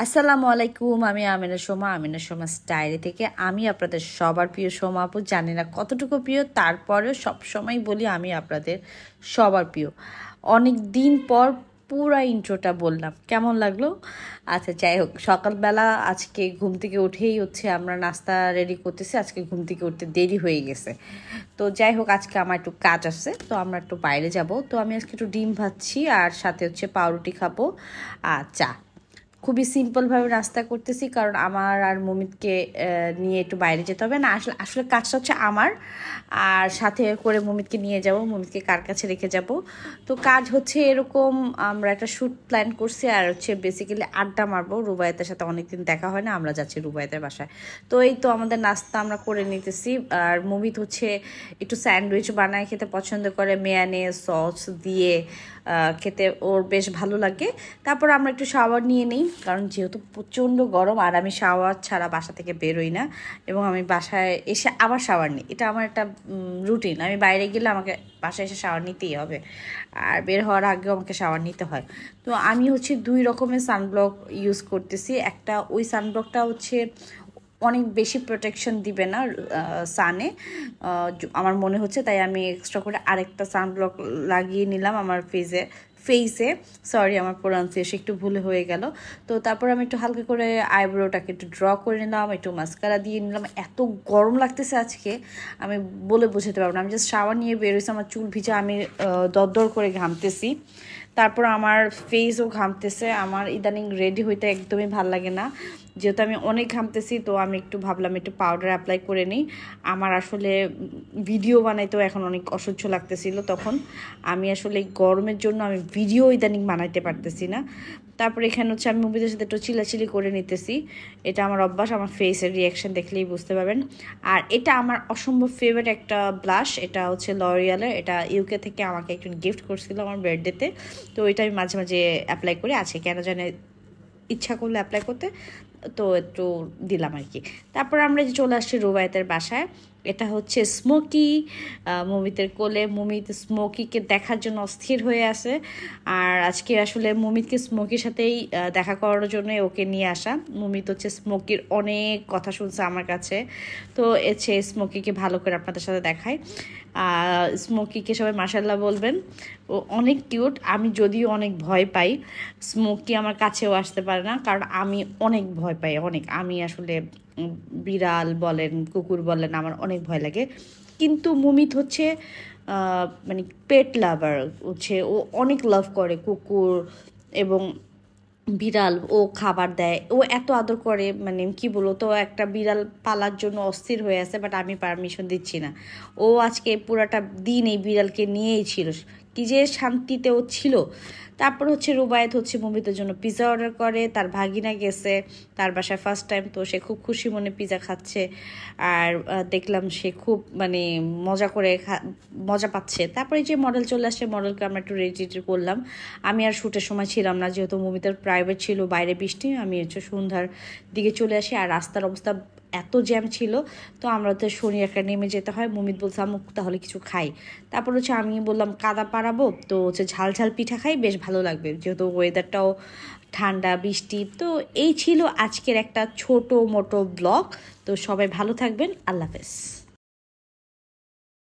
আসসালামু আলাইকুম। আমি আমিনা সোমা ডায়েরি থেকে। আমি আপনাদের সবার প্রিয় সোমা আপু। জানি না কতটুকু প্রিয়, তারপরেও সবসময় বলি আমি আপনাদের সবার প্রিয়। অনেক দিন পর পুরা ইন্ট্রোটা বললাম, কেমন লাগলো? আচ্ছা, যাই হোক, সকালবেলা আজকে ঘুম থেকে উঠেই আমরা নাস্তা রেডি করতেছি। আজকে ঘুম থেকে উঠতে দেরি হয়ে গেছে, তো যাই হোক, আজকে আমার একটু কাজ আছে, তো আমরা একটু বাইরে যাব। তো আমি আজকে একটু ডিম ভাজছি আর সাথে পাউরুটি খাবো আর চা। খুবই সিম্পলভাবে নাস্তা করতেছি, কারণ আমার আর মমিতকে নিয়ে একটু বাইরে যেতে হবে না। আসলে আসলে কাজটা আমার, আর সাথে করে মমিতকে নিয়ে যাব, মমিতকে কার কাছে রেখে যাব। তো কাজ এরকম, আমরা একটা শ্যুট প্ল্যান করছি আর বেসিক্যালি আড্ডা মারবো। রুবায়েতের সাথে অনেকদিন দেখা হয় না, আমরা যাচ্ছি রুবায়েতের বাসায়। তো এই তো আমাদের নাস্তা আমরা করে নিতেছি। আর মমিত একটু স্যান্ডউইচ বানায় খেতে পছন্দ করে, মেয়ানেজ সস দিয়ে খেতে ওর বেশ ভালো লাগে। তারপর আমরা একটু শাওয়ার নিয়ে নিই, কারণ যেহেতু প্রচণ্ড গরম, আর আমি শাওয়ার ছাড়া বাসা থেকে বেরোই না, এবং আমি বাসায় এসে আবার শাওয়ার নিই। এটা আমার একটা রুটিন। আমি বাইরে গেলে আমাকে বাসায় এসে শাওয়ার নিতেই হবে, আর বের হওয়ার আগেও আমাকে শাওয়ার নিতে হয়। তো আমি দুই রকমের সানব্লক ইউজ করতেছি। একটা ওই সানব্লকটা অনেক বেশি প্রোটেকশন দিবে না সানে, আমার মনে হচ্ছে, তাই আমি এক্সট্রা করে আরেকটা সানব্লক লাগিয়ে নিলাম আমার ফেসে। সরি, আমার প্রোনাউন্সিয়েশন একটু ভুল হয়ে গেল। তো তারপর আমি একটু হালকা করে আইব্রোটাকে একটু ড্র করে নিলাম, একটু মাস্কারা দিয়ে নিলাম। এত গরম লাগতেছে আজকে, আমি বলে বোঝাতে পারবো না। আমি জাস্ট শাওয়ার নিয়ে বেরোইছি, আমার চুল ভিজা, আমি দরদর করে ঘামতেছি। তারপর আমার ফেসও ঘামতেছে। আমার ইদানিং রেডি হইতে একদমই ভাল লাগে না, যেহেতু আমি অনেক ঘামতেছি। তো আমি একটু ভাবলাম একটু পাউডার অ্যাপ্লাই করে নিই। আমার আসলে ভিডিও বানাইতেও এখন অনেক অসহ্য লাগতেছিল। তখন আমি আসলে গরমের জন্য আমি ভিডিও ইদানিং বানাইতে পারতেছি না। তারপর এখানে আমি মুভিদের সাথে একটু চিলাচিলি করে নিতেছি। এটা আমার অভ্যাস, আমার ফেসের রিয়াকশান দেখলেই বুঝতে পারবেন। আর এটা আমার অসম্ভব ফেভারিট একটা ব্লাশ। এটা লরিয়ালের। এটা ইউকে থেকে আমাকে একজন গিফট করছিল আমার বার্থডেতে। তো এটা আমি মাঝে মাঝে অ্যাপ্লাই করি, আছে কেন জানে ইচ্ছা করলে অ্যাপ্লাই করতে, তো একটু দিলাম আর কি। তারপর আমরা চলে আসছি রুবায়েতের বাসায়। এটা স্মোকি, মমিতের কোলে। মমিত স্মোকিকে দেখার জন্য অস্থির হয়ে আছে, আর আজকে আসলে মমিতকে স্মোকির সাথেই দেখা করার জন্য ওকে নিয়ে আসা। মমিত স্মোকির অনেক কথা শুনছে আমার কাছে, তো স্মোকিকে ভালো করে আপনাদের সাথে দেখায়। স্মোকিকে সবাই মাশাল্লাহ বলবেন, ও অনেক কিউট। আমি যদিও অনেক ভয় পাই, স্মোকি আমার কাছেও আসতে পারে না, কারণ আমি অনেক ভয় পাই, অনেক। আমি আসলে বিড়াল বলেন, কুকুর বলেন, আমার অনেক ভয় লাগে। কিন্তু মুমিত মানে পেট লাভার, ও অনেক লাভ করে কুকুর এবং বিড়াল। ও খাবার দেয়, ও এত আদর করে, মানে কি বলবো। তো একটা বিড়াল পালার জন্য অস্থির হয়ে আছে, বাট আমি পারমিশন দিচ্ছি না। ও আজকে পুরাটা দিন এই বিড়ালকে নিয়েই ছিল, কি যে শান্তিতে ও ছিল। তারপর রুবায়েত মুভিদের জন্য পিৎজা অর্ডার করে। তার ভাগিনা গেছে তার বাসায় ফার্স্ট টাইম, তো সে খুব খুশি মনে পিৎজা খাচ্ছে। আর দেখলাম সে খুব মানে মজা পাচ্ছে। তারপরে যে মডেল চলে আসছে, মডেলকে আমরা একটু রেডি করলাম। আমি আর শ্যুটের সময় ছিলাম না, যেহেতু মুভিটার প্রাইভেট ছিল, বাইরে বৃষ্টি। আমি সন্ধ্যার দিকে চলে আসি, আর রাস্তার অবস্থা এত জ্যাম ছিল। তো আমরা তো শনি একটা নেমে যেতে হয়। মমিত বলছে আমুক তাহলে কিছু খাই। তারপর আমি বললাম কাদা পারাবো, তো ঝাল ঝাল পিঠা খাই, বেশ ভালো লাগবে, যেহেতু ওয়েদারটাও ঠান্ডা বৃষ্টি। তো এই ছিল আজকের একটা ছোটো মোটো ব্লগ। তো সবাই ভালো থাকবেন, আল্লাহ হাফেজ।